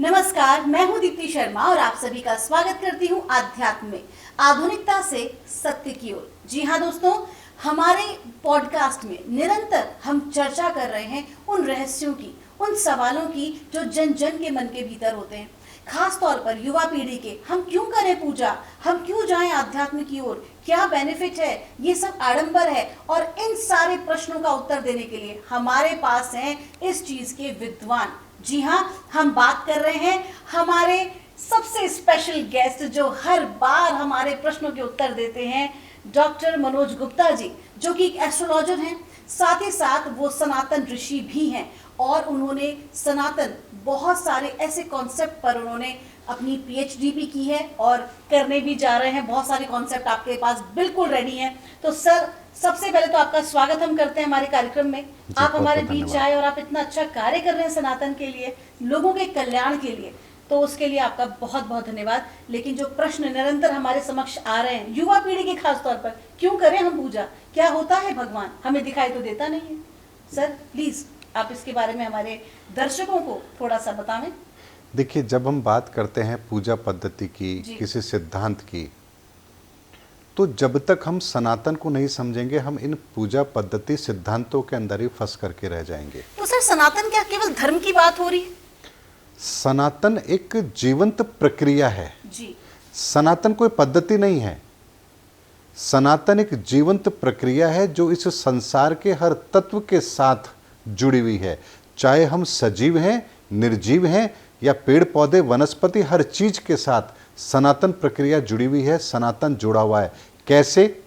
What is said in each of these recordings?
नमस्कार, मैं हूं दीप्ति शर्मा और आप सभी का स्वागत करती हूं आध्यात्म में, आधुनिकता से सत्य की ओर। जी हां दोस्तों, हमारे पॉडकास्ट में निरंतर हम चर्चा कर रहे हैं उन रहस्यों की, उन सवालों की जो जन जन के मन के भीतर होते हैं। खास तौर पर युवा पीढ़ी के, हम क्यों करें पूजा, हम क्यों जाएं आध्यात्म की ओर, क्या बेनिफिट है, ये सब आडंबर है। और इन सारे प्रश्नों का उत्तर देने के लिए हमारे पास हैं इस चीज के विद्वान। जी हाँ, हम बात कर रहे हैं हमारे सबसे स्पेशल गेस्ट जो हर बार हमारे प्रश्नों के उत्तर देते हैं, डॉक्टर मनोज गुप्ता जी, जो कि एक एस्ट्रोलॉजर हैं, साथ ही साथ वो सनातन ऋषि भी हैं और उन्होंने सनातन बहुत सारे ऐसे कॉन्सेप्ट पर उन्होंने अपनी पीएचडी भी की है और करने भी जा रहे हैं। बहुत सारे कॉन्सेप्ट आपके पास बिल्कुल रेडी हैं। तो सर, सबसे पहले तो आपका स्वागत हम करते हैं हमारे कार्यक्रम में। आप हमारे बीच आए और आप इतना अच्छा कार्य कर रहे हैं सनातन के लिए, लोगों के कल्याण के लिए, तो उसके लिए आपका बहुत बहुत धन्यवाद। लेकिन जो प्रश्न निरंतर हमारे समक्ष आ रहे हैं युवा पीढ़ी के खास तौर पर, क्यों करें हम पूजा, क्या होता है भगवान, हमें दिखाई तो देता नहीं है। सर प्लीज आप इसके बारे में हमारे दर्शकों को थोड़ा सा बताएं। देखिए, जब हम बात करते हैं पूजा पद्धति की, किसी सिद्धांत की, तो जब तक हम सनातन को नहीं समझेंगे हम इन पूजा पद्धति सिद्धांतों के अंदर ही फंस करके रह जाएंगे। तो सर, सनातन क्या केवल धर्म की बात हो रही है? सनातन एक जीवंत प्रक्रिया है जी। सनातन कोई पद्धति नहीं है। सनातन एक जीवंत प्रक्रिया है जो इस संसार के हर तत्व के साथ जुड़ी हुई है। चाहे हम सजीव हैं, निर्जीव हैं या पेड़ पौधे वनस्पति, हर चीज के साथ सनातन प्रक्रिया जुड़ी हुई है, सनातन जुड़ा हुआ है। कैसे?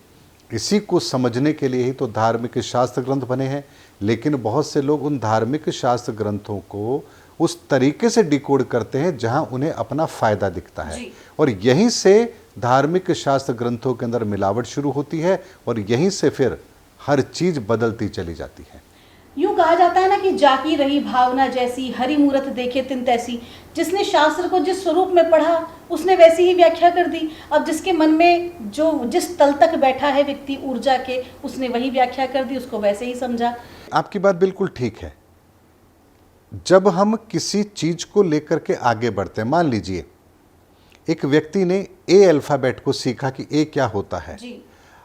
इसी को समझने के लिए ही तो धार्मिक शास्त्र ग्रंथ बने हैं। लेकिन बहुत से लोग उन धार्मिक शास्त्र ग्रंथों को उस तरीके से डिकोड करते हैं जहां उन्हें अपना फायदा दिखता है, और यहीं से धार्मिक शास्त्र ग्रंथों के अंदर मिलावट शुरू होती है और यहीं से फिर हर चीज बदलती चली जाती है। यूं कहा जाता है ना कि जाकी रही भावना जैसी, हरि मूरत देखे तिन तैसी। जिसने शास्त्र को जिस स्वरूप में पढ़ा उसने वैसी ही व्याख्या कर दी। अब जिसके मन में जो जिस तल तक बैठा है व्यक्ति ऊर्जा के, उसने वही व्याख्या कर दी, उसको वैसे ही समझा। आपकी बात बिल्कुल ठीक है। जब हम किसी चीज को लेकर के आगे बढ़ते हैं, मान लीजिए एक व्यक्ति ने ए अल्फाबेट को सीखा कि ए क्या होता है जी।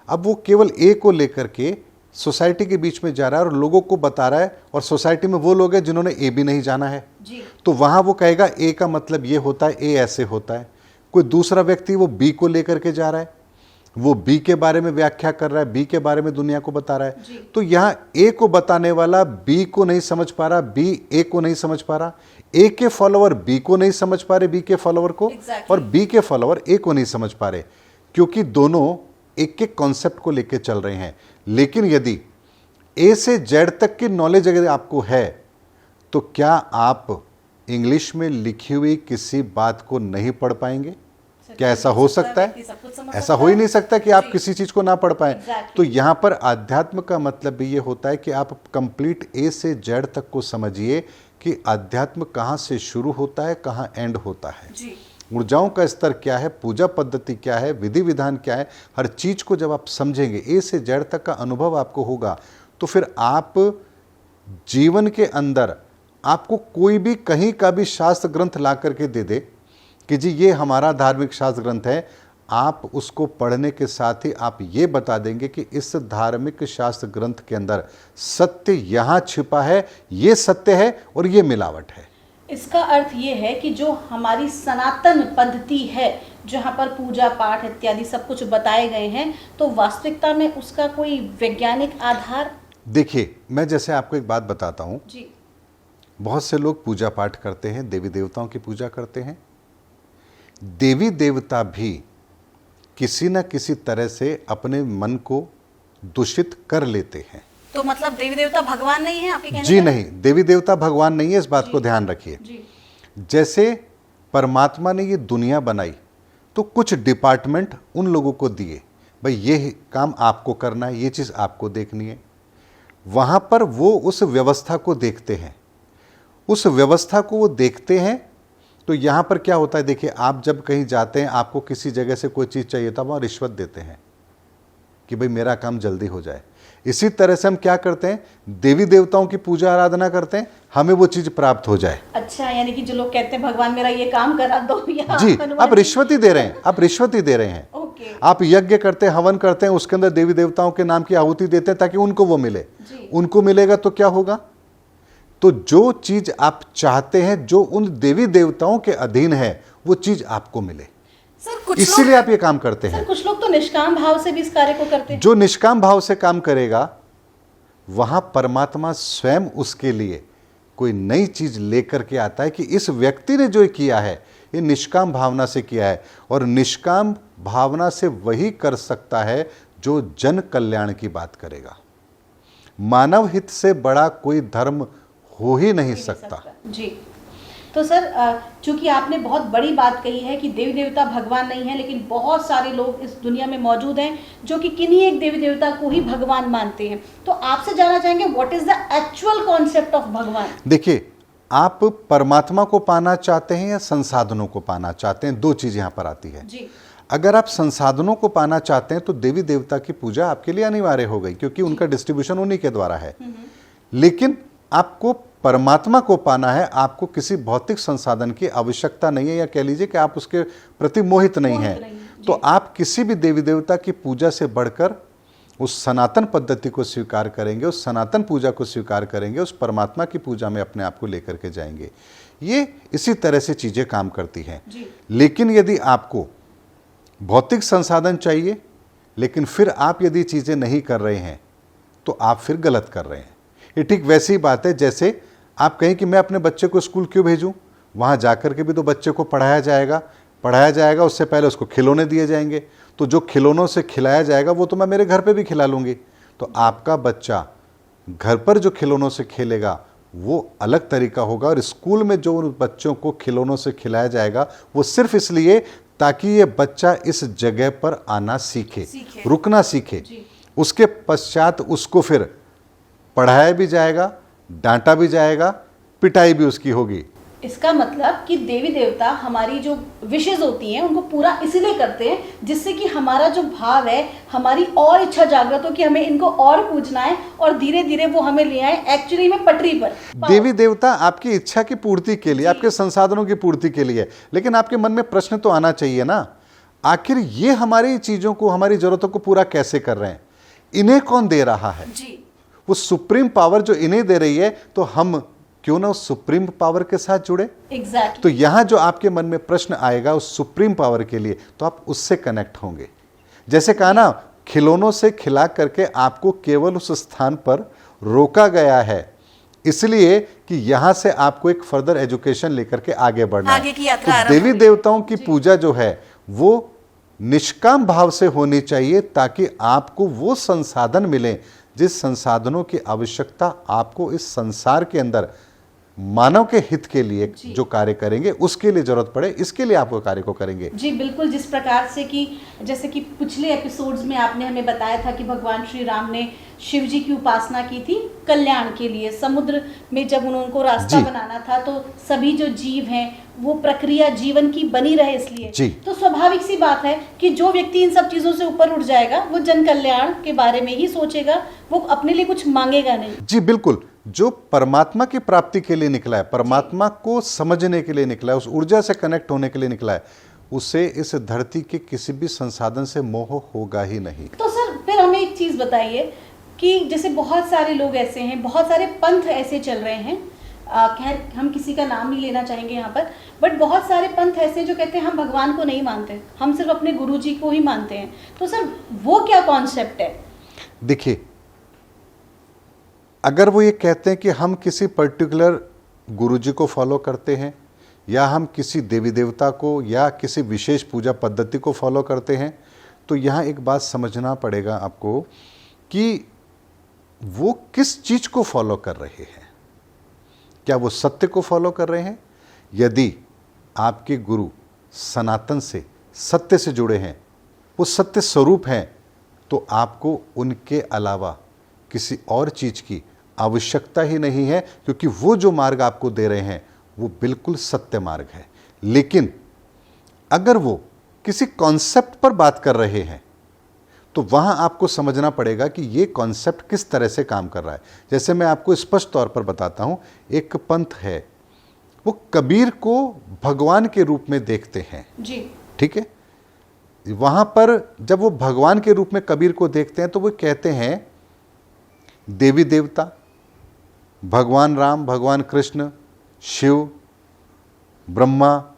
अब वो केवल ए को लेकर के सोसाइटी के बीच में जा रहा है और लोगों को बता रहा है, और सोसाइटी में वो लोग हैं जिन्होंने ए भी नहीं जाना है जी। तो वहां वो कहेगा ए का मतलब ये होता है, ए ऐसे होता है। कोई दूसरा व्यक्ति वो बी को लेकर के जा रहा है, वो बी के बारे में व्याख्या कर रहा है, बी के बारे में दुनिया को बता रहा है। तो यहाँ ए को बताने वाला बी को नहीं समझ पा रहा, बी ए को नहीं समझ पा रहा, ए के फॉलोअर बी को नहीं समझ पा रहे, बी के फॉलोअर को, और बी के फॉलोअर ए को नहीं समझ पा रहे, क्योंकि दोनों एक एक कॉन्सेप्ट को लेकर चल रहे हैं। लेकिन यदि ए से जेड तक की नॉलेज अगर आपको है, तो क्या आप इंग्लिश में लिखी हुई किसी बात को नहीं पढ़ पाएंगे? क्या ऐसा हो सकता है? ऐसा हो ही नहीं सकता कि आप किसी चीज को ना पढ़ पाए। तो यहां पर अध्यात्म का मतलब भी ये होता है कि आप कंप्लीट ए से जेड तक को समझिए कि अध्यात्म कहां से शुरू होता है, कहां एंड होता है, ऊर्जाओं का स्तर क्या है, पूजा पद्धति क्या है, विधि विधान क्या है। हर चीज को जब आप समझेंगे, ए से जेड तक का अनुभव आपको होगा, तो फिर आप जीवन के अंदर आपको कोई भी कहीं का भी शास्त्र ग्रंथ ला करके दे दे कि जी ये हमारा धार्मिक शास्त्र ग्रंथ है, आप उसको पढ़ने के साथ ही आप ये बता देंगे कि इस धार्मिक शास्त्र ग्रंथ के अंदर सत्य यहाँ छिपा है, ये सत्य है और ये मिलावट है। इसका अर्थ ये है कि जो हमारी सनातन पद्धति है, जहाँ पर पूजा पाठ इत्यादि सब कुछ बताए गए हैं, तो वास्तविकता में उसका कोई वैज्ञानिक आधार? देखिए, मैं जैसे आपको एक बात बताता हूँ जी। बहुत से लोग पूजा पाठ करते हैं, देवी देवताओं की पूजा करते हैं। देवी देवता भी किसी न किसी तरह से अपने मन को दूषित कर लेते हैं। तो मतलब देवी देवता भगवान नहीं है आपके कहने? जी नहीं, देवी देवता भगवान नहीं है, इस बात को ध्यान रखिए। जैसे परमात्मा ने ये दुनिया बनाई तो कुछ डिपार्टमेंट उन लोगों को दिए, भाई ये काम आपको करना है, ये चीज आपको देखनी है। वहां पर वो उस व्यवस्था को देखते हैं, उस व्यवस्था को वो देखते हैं। तो यहां पर क्या होता है, देखिए, आप जब कहीं जाते हैं, आपको किसी जगह से कोई चीज चाहिए था, वहां रिश्वत देते हैं कि भाई मेरा काम जल्दी हो जाए। इसी तरह से हम क्या करते हैं, देवी देवताओं की पूजा आराधना करते हैं, हमें वो चीज प्राप्त हो जाए। अच्छा, यानी कि जो लोग कहते हैं भगवान मेरा ये काम करा दो, या जी, हनुमान आप रिश्वत ही दे रहे हैं, आप रिश्वत ही दे रहे हैं। ओके। आप यज्ञ करते हैं, हवन करते हैं, उसके अंदर देवी देवताओं के नाम की आहुति देते हैं ताकि उनको वो मिले। उनको मिलेगा तो क्या होगा, तो जो चीज आप चाहते हैं, जो उन देवी देवताओं के अधीन है, वो चीज आपको मिले। सर कुछ इसीलिए आप ये काम करते हैं। कुछ लोग तो निष्काम भाव से भी इस कार्य को करते हैं। जो निष्काम भाव से काम करेगा, वहां परमात्मा स्वयं उसके लिए कोई नई चीज लेकर के आता है कि इस व्यक्ति ने जो किया है ये निष्काम भावना से किया है, और निष्काम भावना से वही कर सकता है जो जन कल्याण की बात करेगा। मानव हित से बड़ा कोई धर्म हो ही नहीं सकता। जी, तो सर चूंकि आपने बहुत बड़ी बात कही है कि देवी देवता भगवान नहीं है, लेकिन बहुत सारे लोग इस दुनिया में मौजूद हैं जो कि किन्हीं एक देवी देवता को ही भगवान मानते हैं, तो आपसे जानना चाहेंगे what is the actual concept of भगवान। देखिए, आप परमात्मा को पाना चाहते हैं या संसाधनों को पाना चाहते हैं, दो चीज यहां पर आती है। जी। अगर आप संसाधनों को पाना चाहते हैं तो देवी देवता की पूजा आपके लिए अनिवार्य हो गई, क्योंकि उनका डिस्ट्रीब्यूशन उन्हीं के द्वारा है। लेकिन आपको परमात्मा को पाना है, आपको किसी भौतिक संसाधन की आवश्यकता नहीं है, या कह लीजिए कि आप उसके प्रति मोहित नहीं हैं, तो आप किसी भी देवी देवता की पूजा से बढ़कर उस सनातन पद्धति को स्वीकार करेंगे, उस सनातन पूजा को स्वीकार करेंगे, उस परमात्मा की पूजा में अपने आप को लेकर के जाएंगे। ये इसी तरह से चीजें काम करती हैं। लेकिन यदि आपको भौतिक संसाधन चाहिए, लेकिन फिर आप यदि चीजें नहीं कर रहे हैं, तो आप फिर गलत कर रहे हैं। ये ठीक वैसी ही बात है जैसे आप कहें कि मैं अपने बच्चे को स्कूल क्यों भेजूं, वहां जाकर के भी तो बच्चे को पढ़ाया जाएगा, उससे पहले उसको खिलौने दिए जाएंगे, तो जो खिलौनों से खिलाया जाएगा वो तो मैं मेरे घर पे भी खिला लूंगी। तो आपका बच्चा घर पर जो खिलौनों से खेलेगा वो अलग तरीका होगा, और स्कूल में जो उन बच्चों को खिलौनों से खिलाया जाएगा वो सिर्फ इसलिए ताकि ये बच्चा इस जगह पर आना सीखे। रुकना सीखे। उसके पश्चात उसको फिर पढ़ाया भी जाएगा, डांटा भी जाएगा, पिटाई भी उसकी होगी। इसका मतलब कि देवी देवता हमारी जो विशेष होती हैं उनको पूरा इसीलिए करते हैं जिससे कि हमारा जो भाव है, हमारी और इच्छा जागृत हो कि हमें इनको और पूजना है, और धीरे धीरे वो हमें ले आए एक्चुअली में पटरी पर। देवी देवता आपकी इच्छा की पूर्ति के लिए, आपके संसाधनों की पूर्ति के लिए। लेकिन आपके मन में प्रश्न तो आना चाहिए ना, आखिर ये हमारी चीजों को, हमारी जरूरतों को पूरा कैसे कर रहे हैं, इन्हें कौन दे रहा है? जी। वो सुप्रीम पावर जो इन्हें दे रही है, तो हम क्यों ना उस सुप्रीम पावर के साथ जुड़े। एग्जैक्टली। तो यहां जो आपके मन में प्रश्न आएगा उस सुप्रीम पावर के लिए, तो आप उससे कनेक्ट होंगे। जैसे कहा ना, खिलौनों से खिला करके आपको केवल उस स्थान पर रोका गया है इसलिए कि यहां से आपको एक फर्दर एजुकेशन लेकर के आगे बढ़ना है। आगे की यात्रा तो देवी देवताओं की पूजा जो है वो निष्काम भाव से होनी चाहिए, ताकि आपको वो संसाधन मिले जिस संसाधनों की आवश्यकता आपको इस संसार के अंदर मानव के हित के लिए जो कार्य करेंगे उसके लिए जरूरत पड़े, इसके लिए आप वो कार्य को करेंगे। जी बिल्कुल, जिस प्रकार से कि जैसे कि पिछले एपिसोड्स में आपने हमें बताया था कि भगवान श्री राम ने शिव जी की उपासना की थी कल्याण के लिए। समुद्र में जब उनको रास्ता बनाना था तो सभी जो जीव हैं वो प्रक्रिया जीवन की बनी रहे इसलिए, तो स्वाभाविक सी बात है कि जो व्यक्ति इन सब चीजों से ऊपर उठ जाएगा वो जन कल्याण के बारे में ही सोचेगा, वो अपने लिए कुछ मांगेगा नहीं। जी बिल्कुल, जो परमात्मा की प्राप्ति के लिए निकला है, परमात्मा को समझने के लिए निकला है, उस ऊर्जा से कनेक्ट होने के लिए निकला है, उसे इस धरती के किसी भी संसाधन से मोह होगा ही नहीं। तो सर फिर हमें एक चीज बताइए कि जैसे बहुत सारे लोग ऐसे हैं, बहुत सारे पंथ ऐसे चल रहे हैं, खैर हम किसी का नाम नहीं लेना चाहेंगे यहाँ पर, बट बहुत सारे पंथ ऐसे जो कहते हैं हम भगवान को नहीं मानते, हम सिर्फ अपने गुरु जी को ही मानते हैं। तो सर वो क्या कॉन्सेप्ट है? देखिए, अगर वो ये कहते हैं कि हम किसी पर्टिकुलर गुरुजी को फॉलो करते हैं, या हम किसी देवी देवता को या किसी विशेष पूजा पद्धति को फॉलो करते हैं, तो यहाँ एक बात समझना पड़ेगा आपको कि वो किस चीज को फॉलो कर रहे हैं। क्या वो सत्य को फॉलो कर रहे हैं? यदि आपके गुरु सनातन से, सत्य से जुड़े हैं, वो सत्य स्वरूप हैं, तो आपको उनके अलावा किसी और चीज की आवश्यकता ही नहीं है, क्योंकि वो जो मार्ग आपको दे रहे हैं वो बिल्कुल सत्य मार्ग है। लेकिन अगर वो किसी कॉन्सेप्ट पर बात कर रहे हैं तो वहां आपको समझना पड़ेगा कि ये कॉन्सेप्ट किस तरह से काम कर रहा है। जैसे मैं आपको स्पष्ट तौर पर बताता हूं, एक पंथ है, वो कबीर को भगवान के रूप में देखते हैं जी। ठीक है। वहां पर जब वो भगवान के रूप में कबीर को देखते हैं तो वो कहते हैं देवी देवता, भगवान राम, भगवान कृष्ण, शिव, ब्रह्मा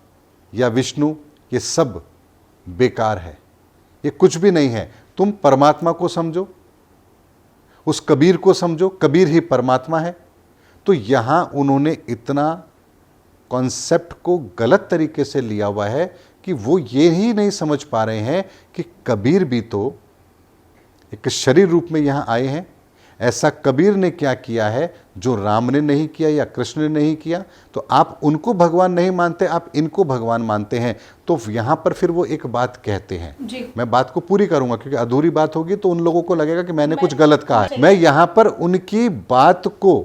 या विष्णु, ये सब बेकार है, ये कुछ भी नहीं है। तुम परमात्मा को समझो, उस कबीर को समझो, कबीर ही परमात्मा है। तो यहां उन्होंने इतना कॉन्सेप्ट को गलत तरीके से लिया हुआ है कि वो ये ही नहीं समझ पा रहे हैं कि कबीर भी तो एक शरीर रूप में यहां आए हैं। ऐसा कबीर ने क्या किया है जो राम ने नहीं किया या कृष्ण ने नहीं किया। तो आप उनको भगवान नहीं मानते, आप इनको भगवान मानते हैं। तो यहां पर फिर वो एक बात कहते हैं जी। मैं बात को पूरी करूंगा क्योंकि अधूरी बात होगी तो उन लोगों को लगेगा कि मैंने कुछ गलत कहा है। मैं यहां पर उनकी बात को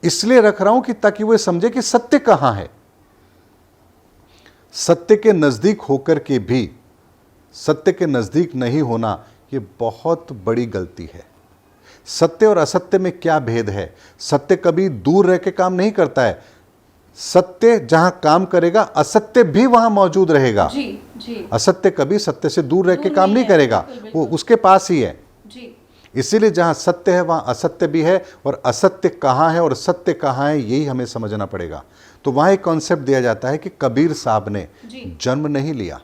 इसलिए रख रहा हूं कि ताकि वो समझे कि सत्य कहां है। सत्य के नजदीक होकर के भी सत्य के नजदीक नहीं होना, यह बहुत बड़ी गलती है। सत्य और असत्य में क्या भेद है? सत्य कभी दूर रह के काम नहीं करता है। सत्य जहां काम करेगा, असत्य भी वहां मौजूद रहेगा। जी, जी। असत्य कभी सत्य से दूर रह के काम नहीं है, करेगा, बिल्कुल, वो बिल्कुल। उसके पास ही है। जी। इसीलिए जहां सत्य है वहां असत्य भी है, और असत्य कहां है और सत्य कहां है यही हमें समझना पड़ेगा। तो वहां एक कॉन्सेप्ट दिया जाता है कि कबीर साहब ने जन्म नहीं लिया।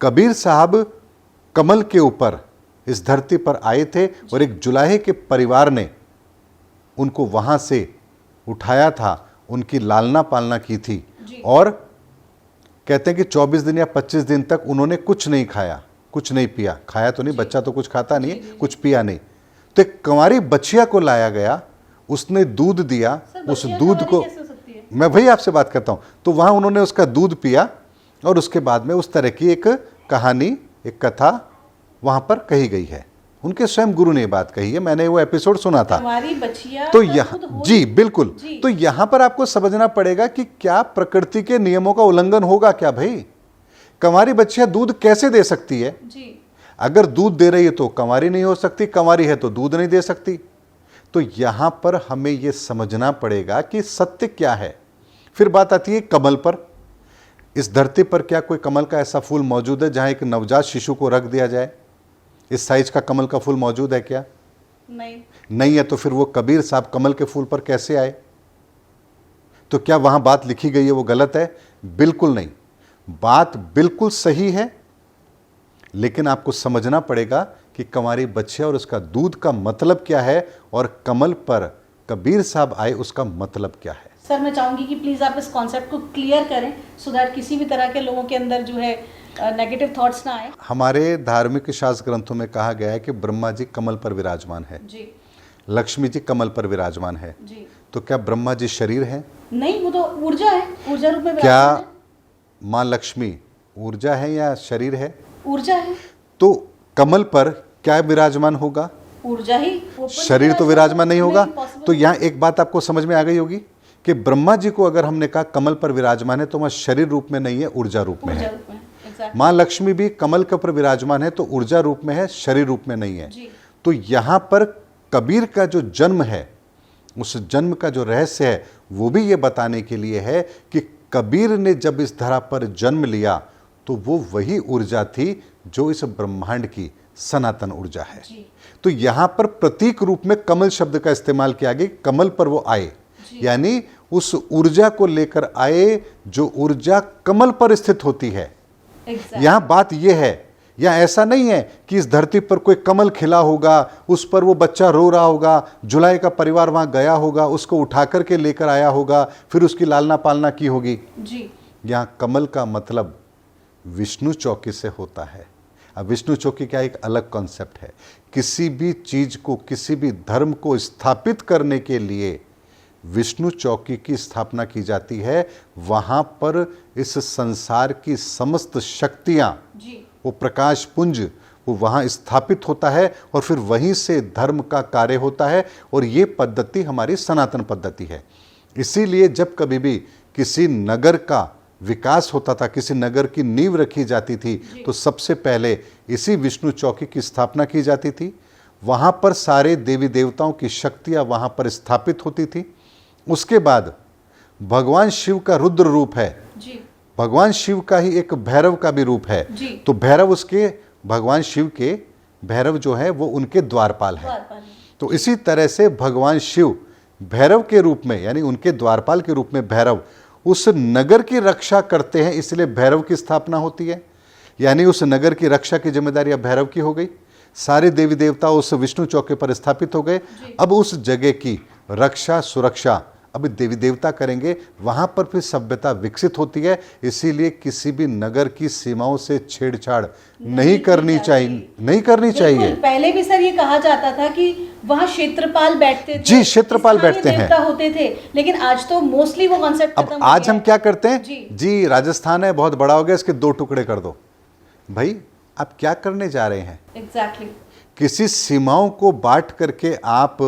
कबीर साहब कमल के ऊपर इस धरती पर आए थे और एक जुलाहे के परिवार ने उनको वहां से उठाया था, उनकी लालना पालना की थी। और कहते हैं कि 24 दिन या 25 दिन तक उन्होंने कुछ नहीं खाया, कुछ नहीं पिया। खाया तो नहीं, बच्चा तो कुछ खाता नहीं है, कुछ पिया नहीं। तो एक कंवारी बछिया को लाया गया, उसने दूध दिया। उस दूध को मैं वही आपसे बात करता हूं। तो वहां उन्होंने उसका दूध पिया और उसके बाद में उस तरह की एक कहानी, एक कथा वहां पर कही गई है। उनके स्वयं गुरु ने बात कही है, मैंने वो एपिसोड सुना था। तो यहाँ जी बिल्कुल जी। तो यहां पर आपको समझना पड़ेगा कि क्या प्रकृति के नियमों का उल्लंघन होगा क्या भाई? कंवारी बच्चियां दूध कैसे दे सकती है जी? अगर दूध दे रही है तो कंवारी नहीं हो सकती, कंवारी है तो दूध नहीं दे सकती। तो यहां पर हमें यह समझना पड़ेगा कि सत्य क्या है। फिर बात आती है कमल पर। इस धरती पर क्या कोई कमल का ऐसा फूल मौजूद है जहां एक नवजात शिशु को रख दिया जाए? इस साइज का कमल का फूल मौजूद है क्या? नहीं है। तो फिर वो कबीर साहब कमल के फूल पर कैसे आए? तो क्या वहां बात लिखी गई है वो गलत है? बिल्कुल नहीं, बात बिल्कुल सही है। लेकिन आपको समझना पड़ेगा कि कंवारी बच्चिया और उसका दूध का मतलब क्या है, और कमल पर कबीर साहब आए उसका मतलब क्या है। सर मैं चाहूंगी कि प्लीज आप इस कॉन्सेप्ट को क्लियर करें सो दैट किसी भी तरह के लोगों के अंदर जो है नेगेटिव थॉट्स ना आए। हमारे धार्मिक शास्त्र ग्रंथों में कहा गया है कि ब्रह्मा जी कमल पर विराजमान है जी, लक्ष्मी जी कमल पर विराजमान है जी। तो क्या ब्रह्मा जी शरीर है? नहीं, वो तो ऊर्जा है, ऊर्जा रूप में। क्या माँ लक्ष्मी ऊर्जा है या शरीर है? ऊर्जा है। तो कमल पर क्या विराजमान होगा? ऊर्जा ही, शरीर तो विराजमान नहीं होगा। तो यहाँ एक बात आपको समझ में आ गई होगी कि ब्रह्मा जी को अगर हमने कहा कमल पर विराजमान है तो वह शरीर रूप में नहीं है, ऊर्जा रूप में है। माँ लक्ष्मी भी कमल के ऊपर विराजमान है तो ऊर्जा रूप में है, शरीर रूप में नहीं है। तो यहां पर कबीर का जो जन्म है, उस जन्म का जो रहस्य है वो भी ये बताने के लिए है कि कबीर ने जब इस धरा पर जन्म लिया तो वो वही ऊर्जा थी जो इस ब्रह्मांड की सनातन ऊर्जा है। तो यहां पर प्रतीक रूप में कमल शब्द का इस्तेमाल किया गया। कमल पर वो आए, यानी उस ऊर्जा को लेकर आए जो ऊर्जा कमल पर स्थित होती है। यहां बात यह है, यहां ऐसा नहीं है कि इस धरती पर कोई कमल खिला होगा, उस पर वो बच्चा रो रहा होगा, जुलाई का परिवार वहां गया होगा, उसको उठा करके लेकर आया होगा, फिर उसकी लालना पालना की होगी जी। यहां कमल का मतलब विष्णु चौकी से होता है। अब विष्णु चौकी क्या एक अलग कॉन्सेप्ट है। किसी भी चीज को, किसी भी धर्म को स्थापित करने के लिए विष्णु चौकी की स्थापना की जाती है। वहां पर इस संसार की समस्त शक्तियां, वो प्रकाश पुंज, वो वहां स्थापित होता है और फिर वहीं से धर्म का कार्य होता है। और ये पद्धति हमारी सनातन पद्धति है। इसीलिए जब कभी भी किसी नगर का विकास होता था, किसी नगर की नींव रखी जाती थी, तो सबसे पहले इसी विष्णु चौकी की स्थापना की जाती थी। वहां पर सारे देवी देवताओं की शक्तियां वहां पर स्थापित होती थी। उसके बाद भगवान शिव का रुद्र रूप है जी। भगवान शिव का ही एक भैरव का भी रूप है जी। तो भैरव उसके भगवान शिव के भैरव जो है वो उनके द्वारपाल है। तो इसी तरह से भगवान शिव भैरव के रूप में यानी उनके द्वारपाल के रूप में भैरव उस नगर की रक्षा करते हैं, इसलिए भैरव की स्थापना होती है। यानी उस नगर की रक्षा की जिम्मेदारी अब भैरव की हो गई। सारे देवी देवता उस विष्णु चौके पर स्थापित हो गए। अब उस जगह की रक्षा सुरक्षा अब देवी देवता करेंगे, वहां पर फिर सभ्यता विकसित होती है। इसीलिए किसी भी नगर की सीमाओं से छेड़छाड़ नहीं करनी चाहिए। पहले भी सर ये कहा जाता था कि वहाँ क्षेत्रपाल बैठते थे। जी, क्षेत्रपाल बैठते हैं, देवता होते थे, लेकिन आज तो मोस्टली वो कॉन्सेप्ट अब आज हम क्या करते हैं जी, राजस्थान है बहुत बड़ा हो गया, इसके 2 टुकड़े कर दो। भाई आप क्या करने जा रहे हैं? एग्जैक्टली। किसी सीमाओं को बांट करके आप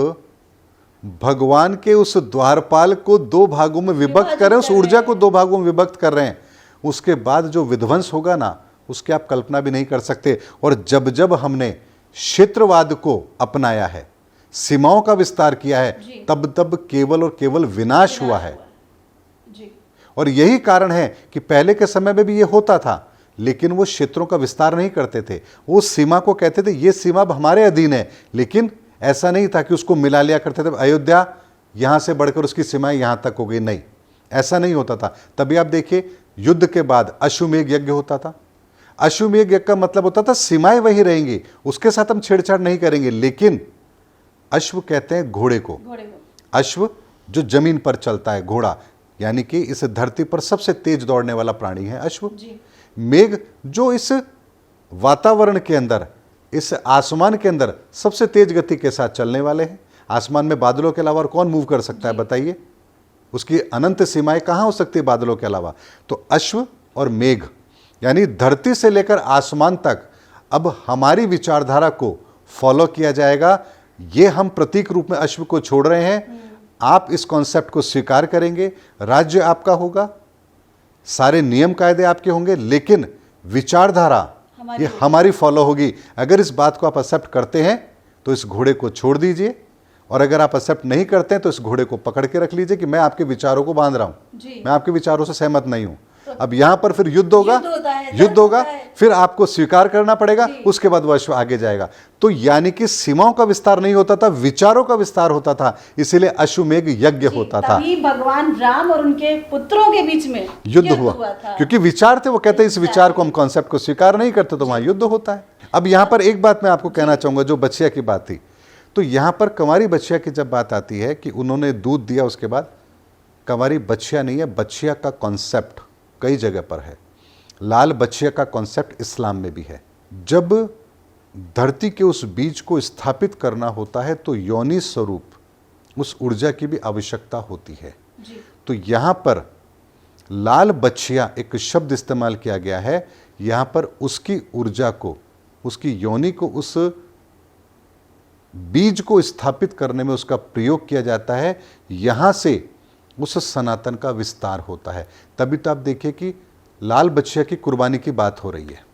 भगवान के उस द्वारपाल को 2 भागों में विभक्त कर रहे हैं, उस ऊर्जा को 2 भागों में विभक्त कर रहे हैं। उसके बाद जो विध्वंस होगा ना, उसकी आप कल्पना भी नहीं कर सकते। और जब जब हमने क्षेत्रवाद को अपनाया है, सीमाओं का विस्तार किया है, तब तब केवल और केवल विनाश हुआ है। और यही कारण है कि पहले के समय में भी ये होता था, लेकिन वो क्षेत्रों का विस्तार नहीं करते थे। वो सीमा को कहते थे ये सीमा अब हमारे अधीन है, लेकिन ऐसा नहीं था कि उसको मिला लिया करते थे। अयोध्या यहां से बढ़कर उसकी सीमाएं यहां तक हो गई, नहीं, ऐसा नहीं होता था। तभी आप देखिए युद्ध के बाद अश्वमेध यज्ञ होता था। अश्वमेध यज्ञ का मतलब होता था सीमाएं वही रहेंगी, उसके साथ हम छेड़छाड़ नहीं करेंगे। लेकिन अश्व कहते हैं घोड़े को, अश्व जो जमीन पर चलता है, घोड़ा यानी कि इस धरती पर सबसे तेज दौड़ने वाला प्राणी है अश्व। मेघ जो इस वातावरण के अंदर, इस आसमान के अंदर सबसे तेज गति के साथ चलने वाले हैं। आसमान में बादलों के अलावा और कौन मूव कर सकता है बताइए? उसकी अनंत सीमाएं कहां हो सकती है बादलों के अलावा? तो अश्व और मेघ यानी धरती से लेकर आसमान तक अब हमारी विचारधारा को फॉलो किया जाएगा। ये हम प्रतीक रूप में अश्व को छोड़ रहे हैं। आप इस कॉन्सेप्ट को स्वीकार करेंगे, राज्य आपका होगा, सारे नियम कायदे आपके होंगे, लेकिन विचारधारा ये हमारी फॉलो होगी। अगर इस बात को आप एक्सेप्ट करते हैं तो इस घोड़े को छोड़ दीजिए, और अगर आप एक्सेप्ट नहीं करते हैं तो इस घोड़े को पकड़ के रख लीजिए कि मैं आपके विचारों को बांध रहा हूं, मैं आपके विचारों से सहमत नहीं हूं। अब यहां पर फिर युद्ध होगा, फिर आपको स्वीकार करना पड़ेगा, उसके बाद वह आगे जाएगा। तो यानी कि सीमाओं का विस्तार नहीं होता था, विचारों का विस्तार होता था, इसीलिए अश्वमेध यज्ञ होता था। तभी भगवान राम और उनके पुत्रों के बीच में युद्ध हुआ था। क्योंकि विचार थे, वो कहते हैं इस विचार को हम कॉन्सेप्ट को स्वीकार नहीं करते, तो वहां युद्ध होता है। अब यहां पर एक बात मैं आपको कहना चाहूंगा, जो बछिया की बात थी, तो यहां पर कंवारी बछिया की जब बात आती है कि उन्होंने दूध दिया, उसके बाद कंवारी बछिया नहीं है, बछिया का कॉन्सेप्ट कई जगह पर है। लाल बछिया का कॉन्सेप्ट इस्लाम में भी है। जब धरती के उस बीज को स्थापित करना होता है तो योनि स्वरूप उस ऊर्जा की भी आवश्यकता होती है। तो यहां पर लाल बछिया एक शब्द इस्तेमाल किया गया है। यहां पर उसकी ऊर्जा को, उसकी योनि को, उस बीज को स्थापित करने में उसका प्रयोग किया जाता है। यहां से उस सनातन का विस्तार होता है। तभी तो आप देखिए कि लाल बछिया की कुर्बानी की बात हो रही है।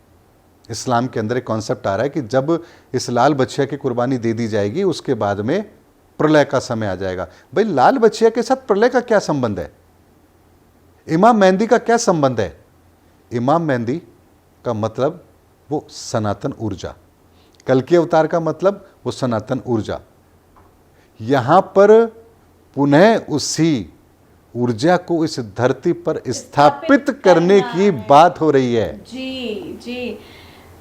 इस्लाम के अंदर एक कॉन्सेप्ट आ रहा है कि जब इस लाल बछिया की कुर्बानी दे दी जाएगी, उसके बाद में प्रलय का समय आ जाएगा। भाई लाल बछिया के साथ प्रलय का क्या संबंध है? इमाम मेहंदी का क्या संबंध है? इमाम मेहंदी का मतलब वो सनातन ऊर्जा, कल्कि अवतार का मतलब वो सनातन ऊर्जा। यहां पर पुनः उसी ऊर्जा को इस धरती पर स्थापित करने की बात हो रही है। जी जी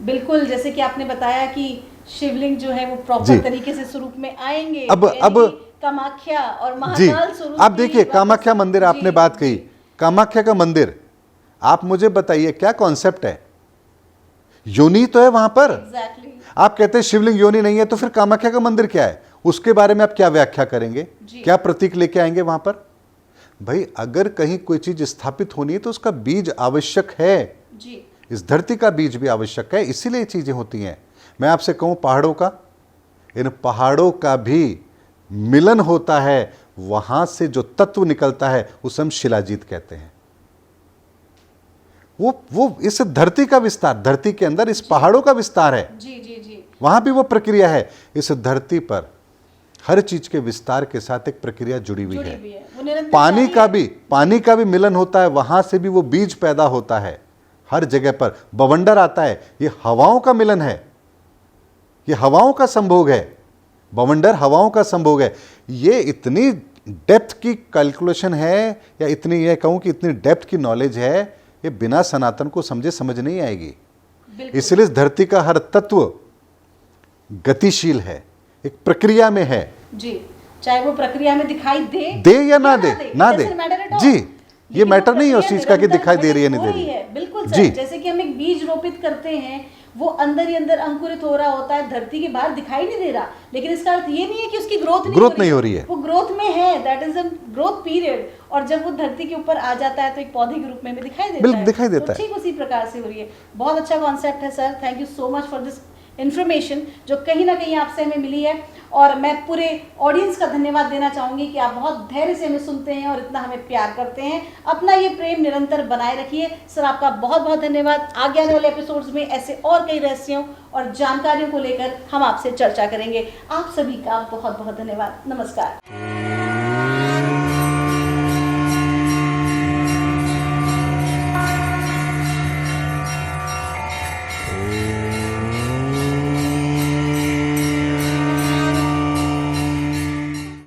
बिल्कुल, जैसे कि आपने बताया कि शिवलिंग जो है वो प्रॉपर तरीके से स्वरूप में आएंगे। अब कामाख्या और महाकाल स्वरूप। आप देखिए कामाख्या मंदिर, आपने बात कही कामाख्या का मंदिर, आप मुझे बताइए क्या कॉन्सेप्ट है? योनि तो है वहां पर। आप कहते हैं शिवलिंग योनि नहीं है, तो फिर कामाख्या का मंदिर क्या है? उसके बारे में आप क्या व्याख्या करेंगे, क्या प्रतीक लेके आएंगे वहां पर? भाई अगर कहीं कोई चीज स्थापित होनी है तो उसका बीज आवश्यक है जी। इस धरती का बीज भी आवश्यक है, इसीलिए ये चीजें होती हैं। मैं आपसे कहूं पहाड़ों का, इन पहाड़ों का भी मिलन होता है, वहां से जो तत्व निकलता है उसे हम शिलाजीत कहते हैं। वो इस धरती का विस्तार, धरती के अंदर इस पहाड़ों का विस्तार है। जी जी जी। वहां भी वो प्रक्रिया है। इस धरती पर हर चीज के विस्तार के साथ एक प्रक्रिया जुड़ी हुई है। वो निरंतर पानी का भी मिलन होता है, वहां से भी वो बीज पैदा होता है। हर जगह पर बवंडर आता है, ये हवाओं का मिलन है, ये हवाओं का संभोग है। बवंडर हवाओं का संभोग है। ये इतनी डेप्थ की कैलकुलेशन है, या इतनी, ये कहूं कि इतनी डेप्थ की नॉलेज है, ये बिना सनातन को समझे समझ नहीं आएगी। इसलिए इस धरती का हर तत्व गतिशील है, एक प्रक्रिया में है जी। चाहे वो प्रक्रिया में दिखाई दे या ना दे जी, ये मैटर नहीं है उस चीज का कि दिखाई दे रही है नहीं दे रही है। बिल्कुल सर, जैसे कि हम एक बीज रोपित करते हैं, वो अंदर ही अंदर अंकुरित हो रहा होता है, धरती के बाहर दिखाई नहीं दे रहा, लेकिन इसका अर्थ ये नहीं है कि उसकी ग्रोथ नहीं हो रही है। वो ग्रोथ में है, that is a growth period. और जब वो धरती के ऊपर आ जाता है तो एक पौधे के रूप में भी दिखाई देता है। ठीक उसी प्रकार से हो रही है। बहुत अच्छा कॉन्सेप्ट है sir, thank you so much for this information जो कहीं ना कहीं आपसे हमें मिली है। और मैं पूरे ऑडियंस का धन्यवाद देना चाहूंगी कि आप बहुत धैर्य से हमें सुनते हैं और इतना हमें प्यार करते हैं। अपना ये प्रेम निरंतर बनाए रखिए सर। आपका बहुत बहुत धन्यवाद। आगे आने वाले एपिसोड्स में ऐसे और कई रहस्यों और जानकारियों को लेकर हम आपसे चर्चा करेंगे। आप सभी का बहुत बहुत धन्यवाद। नमस्कार।